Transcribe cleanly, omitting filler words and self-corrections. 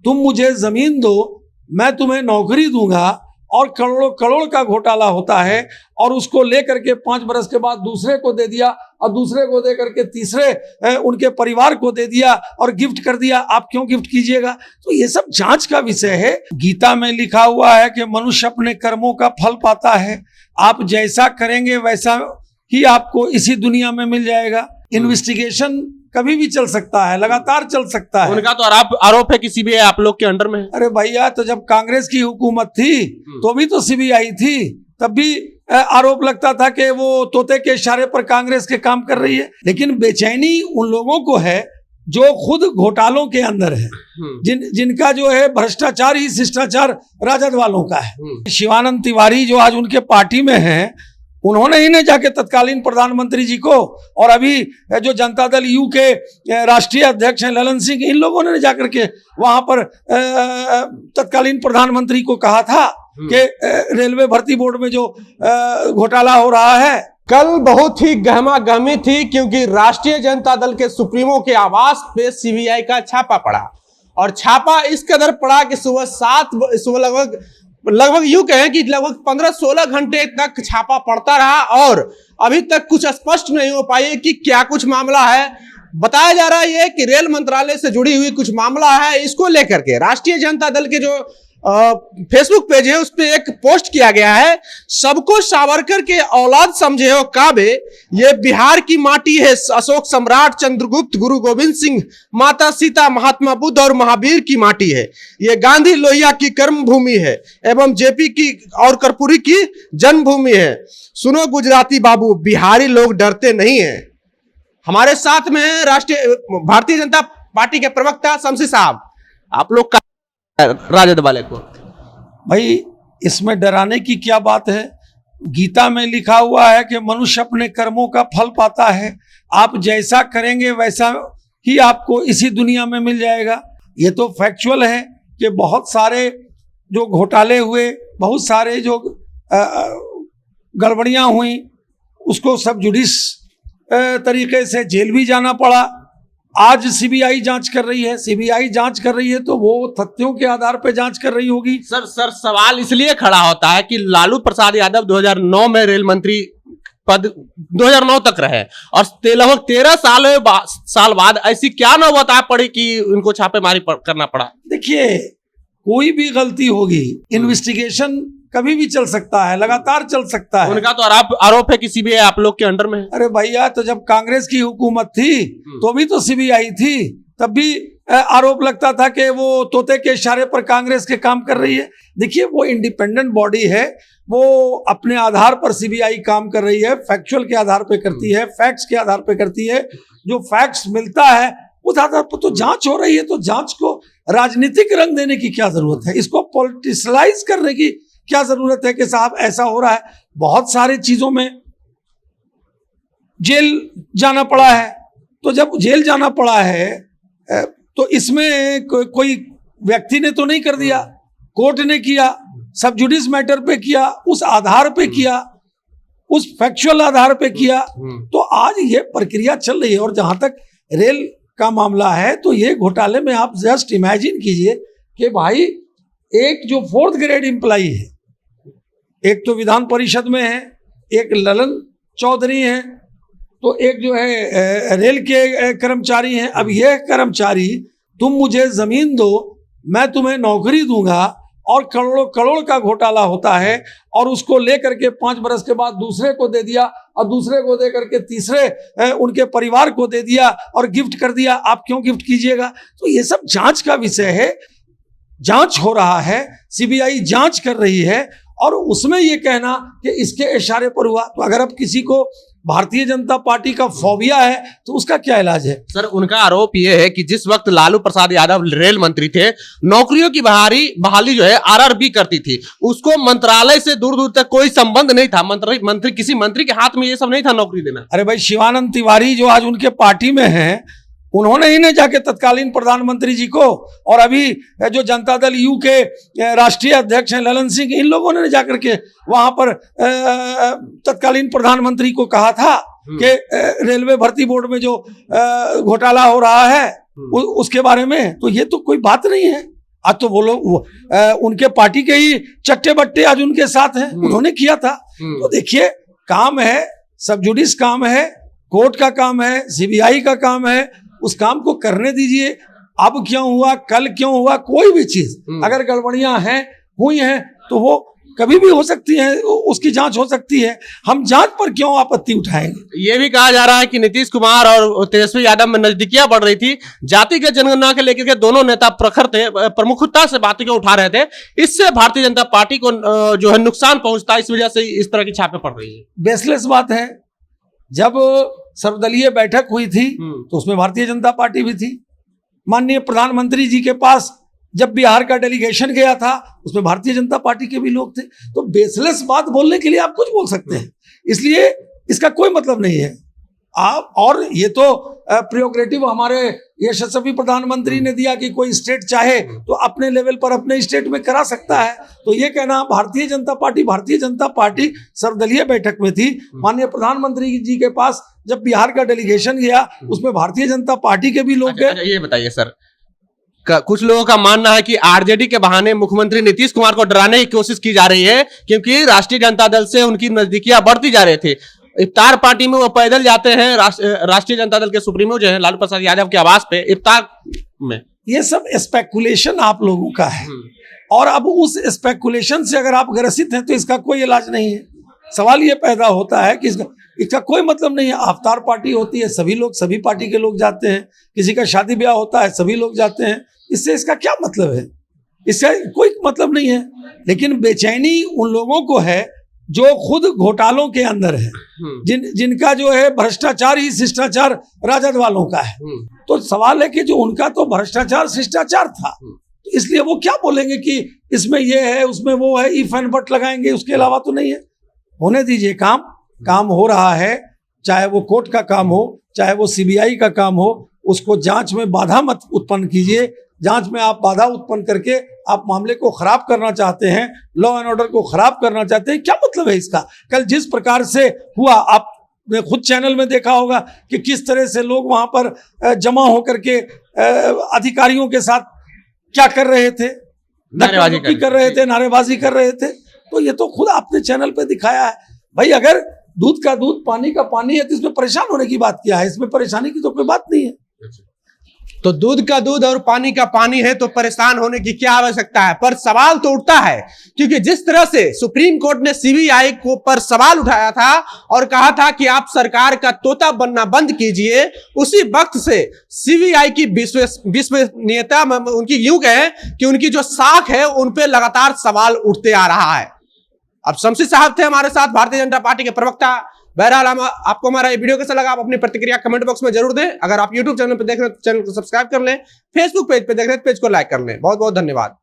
तुम मुझे जमीन दो, मैं तुम्हें नौकरी दूंगा, और करोड़ों करोड़ का घोटाला होता है, और उसको लेकर के 5 बरस के बाद दूसरे को दे दिया, और दूसरे को दे करके तीसरे उनके परिवार को दे दिया और गिफ्ट कर दिया। आप क्यों गिफ्ट कीजिएगा? तो ये सब जांच का विषय है। गीता में लिखा हुआ है कि मनुष्य अपने कर्मों का फल पाता है। आप जैसा करेंगे वैसा ही आपको इसी दुनिया में मिल जाएगा। इन्वेस्टिगेशन कभी भी चल सकता है, लगातार चल सकता है। उनका तो आरोप है कि सीबीआई आप लोग के अंडर में है। अरे भैया, तो जब कांग्रेस की हुकूमत थी तो भी तो सीबीआई थी, तब भी आरोप लगता था कि वो तोते के इशारे पर कांग्रेस के काम कर रही है। लेकिन बेचैनी उन लोगों को है जो खुद घोटालों के अंदर है, जिनका जो है भ्रष्टाचार ही शिष्टाचार राजद वालों का है। शिवानंद तिवारी जो आज उनके पार्टी में है, उन्होंने ही ने जाके तत्कालीन प्रधानमंत्री जी को, और अभी जो जनता दल यू के राष्ट्रीय अध्यक्ष हैं ललन सिंह, इन लोगों ने जाकर के वहां पर तत्कालीन प्रधानमंत्री को कहा था कि रेलवे भर्ती बोर्ड में जो घोटाला हो रहा है। कल बहुत ही गहमा गहमी थी, क्योंकि राष्ट्रीय जनता दल के सुप्रीमो के आवास पे सीबीआई का छापा पड़ा, और छापा इस कदर पड़ा कि सुबह लगभग यूं कहें कि लगभग 15-16 घंटे तक छापा पड़ता रहा, और अभी तक कुछ स्पष्ट नहीं हो पाई कि क्या कुछ मामला है। बताया जा रहा है कि रेल मंत्रालय से जुड़ी हुई कुछ मामला है। इसको लेकर के राष्ट्रीय जनता दल के जो फेसबुक पेज है उस पे एक पोस्ट किया गया है, सबको सावरकर के औलाद समझे हो काबे, ये बिहार की माटी है, अशोक सम्राट, चंद्रगुप्त, गुरु गोविंद सिंह, माता सीता, महात्मा बुद्ध और महावीर की माटी है, ये गांधी लोहिया की कर्म भूमि है एवं जेपी की और कर्पूरी की जन्मभूमि है। सुनो गुजराती बाबू, बिहारी लोग डरते नहीं है। हमारे साथ में है राष्ट्रीय भारतीय जनता पार्टी के प्रवक्ता शमसी साहब। आप लोग राजद वाले को भाई, इसमें डराने की क्या बात है? गीता में लिखा हुआ है कि मनुष्य अपने कर्मों का फल पाता है। आप जैसा करेंगे वैसा ही आपको इसी दुनिया में मिल जाएगा। ये तो फैक्चुअल है कि बहुत सारे जो घोटाले हुए, बहुत सारे जो गड़बड़ियां हुई, उसको सब जुडिस तरीके से जेल भी जाना पड़ा। आज सीबीआई जांच कर रही है। सीबीआई जांच कर रही है तो वो तथ्यों के आधार पर जांच कर रही होगी। सर सवाल इसलिए खड़ा होता है कि लालू प्रसाद यादव 2009 में रेल मंत्री पद 2009 तक रहे, और लगभग 13 साल बाद ऐसी क्या नौबत आ पड़ी कि उनको छापेमारी करना पड़ा? देखिए, कोई भी गलती होगी, इन्वेस्टिगेशन कभी भी चल सकता है, लगातार चल सकता है। उनका तो आरोप है कि सीबीआई आप लोग के अंडर में है। अरे भैया, तो जब कांग्रेस की हुकूमत थी तो भी तो सीबीआई थी, तब भी आरोप लगता था कि वो तोते के इशारे पर कांग्रेस के काम कर रही है। देखिए, वो इंडिपेंडेंट बॉडी है, वो अपने आधार पर सीबीआई काम कर रही है, फैक्चुअल के आधार पर करती है, फैक्ट्स के आधार पर करती है। जो फैक्ट्स मिलता है उस आधार पर तो जांच हो रही है। तो जांच को राजनीतिक रंग देने की क्या जरूरत है? इसको पॉलिटिशलाइज करने की क्या जरूरत है कि साहब ऐसा हो रहा है? बहुत सारी चीजों में जेल जाना पड़ा है। तो जब जेल जाना पड़ा है तो इसमें कोई व्यक्ति ने तो नहीं कर दिया, कोर्ट ने किया, सब जुडिस मैटर पे किया, उस आधार पे किया, उस फैक्चुअल आधार पे किया। तो आज ये प्रक्रिया चल रही है। और जहां तक रेल का मामला है, तो ये घोटाले में आप जस्ट इमेजिन कीजिए कि भाई, एक जो 4th ग्रेड एम्प्लॉई है, एक तो विधान परिषद में है, एक ललन चौधरी है, तो एक जो है रेल के कर्मचारी हैं। अब ये कर्मचारी, तुम मुझे जमीन दो, मैं तुम्हें नौकरी दूंगा, और करोड़ों करोड़ का घोटाला होता है, और उसको लेकर के 5 बरस के बाद दूसरे को दे दिया, और दूसरे को दे करके तीसरे उनके परिवार को दे दिया और गिफ्ट कर दिया। आप क्यों गिफ्ट कीजिएगा? तो ये सब जांच का विषय है। जांच हो रहा है, सीबीआई जांच कर रही है, और उसमें ये कहना कि इसके इशारे पर हुआ, तो अगर अब किसी को भारतीय जनता पार्टी का फोबिया है तो उसका क्या इलाज है? सर, उनका आरोप यह है कि जिस वक्त लालू प्रसाद यादव रेल मंत्री थे, नौकरियों की बहाली जो है आरआरबी करती थी, उसको मंत्रालय से दूर दूर तक कोई संबंध नहीं था। किसी मंत्री के हाथ में ये सब नहीं था नौकरी देना। अरे भाई, शिवानंद तिवारी जो आज उनके पार्टी में है, उन्होंने ही ने जाके तत्कालीन प्रधानमंत्री जी को, और अभी जो जनता दल यू के राष्ट्रीय अध्यक्ष हैं ललन सिंह, इन लोगों ने जाकर के वहां पर तत्कालीन प्रधानमंत्री को कहा था कि रेलवे भर्ती बोर्ड में जो घोटाला हो रहा है उसके बारे में। तो ये तो कोई बात नहीं है। आज तो वो लोग उनके पार्टी के ही चट्टे बट्टे आज उनके साथ हैं, उन्होंने किया था। तो देखिए, काम है, सब जुडिस काम है, कोर्ट का काम है, सीबीआई का काम है, उस काम को करने दीजिए। अब क्यों हुआ, कल क्यों हुआ, कोई भी चीज अगर गड़बड़ियां हैं, हुई हैं, तो वो कभी भी हो सकती है, उसकी जांच हो सकती है। हम जांच पर क्यों आपत्ति उठाएंगे? ये भी कहा जा रहा है कि नीतीश कुमार और तेजस्वी यादव में नजदीकियां बढ़ रही थी, जातिगत जनगणना के लेकर के दोनों नेता प्रखर थे, प्रमुखता से बातें को उठा रहे थे। इससे भारतीय जनता पार्टी को जो है नुकसान पहुंचता है, इस वजह से इस तरह की छापे पड़ रही है। बेसलेस बात है। जब सर्वदलीय बैठक हुई थी तो उसमें भारतीय जनता पार्टी भी थी। माननीय प्रधानमंत्री जी के पास जब बिहार का डेलीगेशन गया था, उसमें भारतीय जनता पार्टी के भी लोग थे। तो बेसलेस बात बोलने के लिए आप कुछ बोल सकते हैं, इसलिए इसका कोई मतलब नहीं है। आप, और ये तो प्रियोगेटिव हमारे यशस्वी प्रधानमंत्री ने दिया कि कोई स्टेट चाहे तो अपने लेवल पर अपने स्टेट में करा सकता है। तो ये कहना भारतीय जनता पार्टी सर्वदलीय बैठक में थी, माननीय प्रधानमंत्री जी के पास जब बिहार का डेलीगेशन गया, उसमें भारतीय जनता पार्टी के भी लोग गए। ये बताइए सर, कुछ लोगों का मानना है कि आरजेडी के बहाने मुख्यमंत्री नीतीश कुमार को डराने की कोशिश की जा रही है, क्योंकि राष्ट्रीय जनता दल से उनकी नजदीकियां बढ़ती जा रही थी। इफ्तार पार्टी में वो पैदल जाते हैं, राष्ट्रीय जनता दल के सुप्रीमो जो है लालू प्रसाद यादव के आवास पे इफ्तार में। ये सब स्पेकुलेशन आप लोगों का है, और अब उस स्पेकुलेशन से अगर आप ग्रसित हैं तो इसका कोई इलाज नहीं है। सवाल ये पैदा होता है कि इसका कोई मतलब नहीं है। अफ्तार पार्टी होती है, सभी लोग, सभी पार्टी के लोग जाते हैं। किसी का शादी ब्याह होता है, सभी लोग जाते हैं। इससे इसका क्या मतलब है? इसका कोई मतलब नहीं है। लेकिन बेचैनी उन लोगों को है जो खुद घोटालों के अंदर है, जिनका जो है भ्रष्टाचार ही शिष्टाचार राजद वालों का है। तो सवाल है कि जो उनका तो भ्रष्टाचार शिष्टाचार था, तो इसलिए वो क्या बोलेंगे कि इसमें ये है, उसमें वो है, इफ एंड बट लगाएंगे, उसके अलावा तो नहीं है। होने दीजिए, काम हो रहा है, चाहे वो कोर्ट का काम हो, चाहे वो सीबीआई का काम हो, उसको जांच में बाधा मत उत्पन्न कीजिए। जांच में आप बाधा उत्पन्न करके आप मामले को खराब करना चाहते हैं, लॉ एंड ऑर्डर को खराब करना चाहते हैं, क्या मतलब है इसका? कल जिस प्रकार से हुआ, आपने खुद चैनल में देखा होगा कि किस तरह से लोग वहां पर जमा होकर के अधिकारियों के साथ क्या कर रहे थे, नारेबाजी कर रहे थे, नारेबाजी कर रहे थे। तो ये तो खुद आपने चैनल पे दिखाया है। भाई, अगर दूध का दूध पानी का पानी है तो इसमें परेशान होने की बात क्या है? इसमें परेशानी की तो कोई बात नहीं है। तो दूध का दूध और पानी का पानी है तो परेशान होने की क्या आवश्यकता है? पर सवाल तो उठता है, क्योंकि जिस तरह से सुप्रीम कोर्ट ने सीबीआई को पर सवाल उठाया था और कहा था कि आप सरकार का तोता बनना बंद कीजिए, उसी वक्त से सीबीआई की विश्वसनीयता उनकी यूं कहें कि उनकी जो साख है उन पे लगातार सवाल उठते आ रहा है। अब शमशी साहब थे हमारे साथ, भारतीय जनता पार्टी के प्रवक्ता। बहरहाल, आपको हमारा ये वीडियो कैसा लगा, आप अपनी प्रतिक्रिया कमेंट बॉक्स में जरूर दें। अगर आप यूट्यूब चैनल पर देख रहे हैं तो चैनल को सब्सक्राइब कर लें, फेसबुक पेज पे देख रहे हैं तो पेज को लाइक कर लें। बहुत बहुत धन्यवाद।